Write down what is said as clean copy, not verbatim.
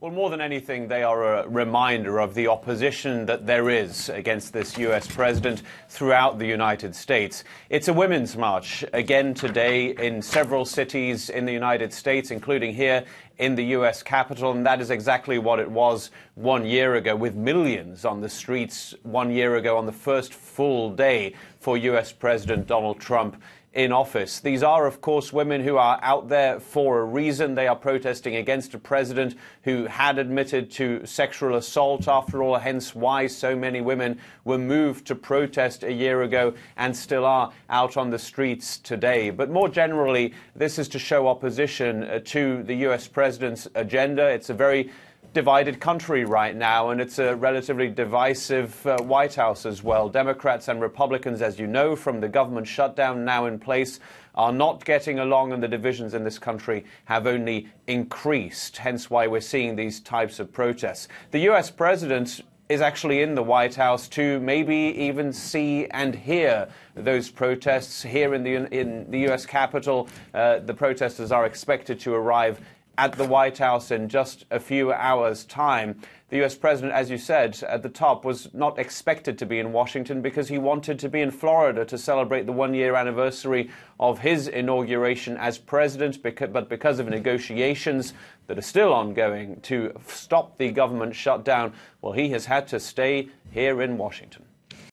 Well, more than anything, they are a reminder of the opposition that there is against this U.S. president throughout the United States. It's a women's march again today in several cities in the United States, including here in the U.S. Capitol, and that is exactly what it was 1 year ago, with millions on the streets 1 year ago on the first full day for U.S. President Donald Trump in office. These are, of course, women who are out there for a reason. They are protesting against a president who had admitted to sexual assault, after all, hence why so many women were moved to protest a year ago and still are out on the streets today. But more generally, this is to show opposition to the U.S. president's agenda. It's a very divided country right now, and it's a relatively divisive White House as well. Democrats and Republicans, as you know, from the government shutdown now in place, are not getting along, and the divisions in this country have only increased, hence why we're seeing these types of protests. The U.S. president is actually in the White House to maybe even see and hear those protests here in the U.S. Capitol. The protesters are expected to arrive at the White House in just a few hours' time. The U.S. president, as you said at the top, was not expected to be in Washington because he wanted to be in Florida to celebrate the one-year anniversary of his inauguration as president, but because of negotiations that are still ongoing to stop the government shutdown, well, he has had to stay here in Washington.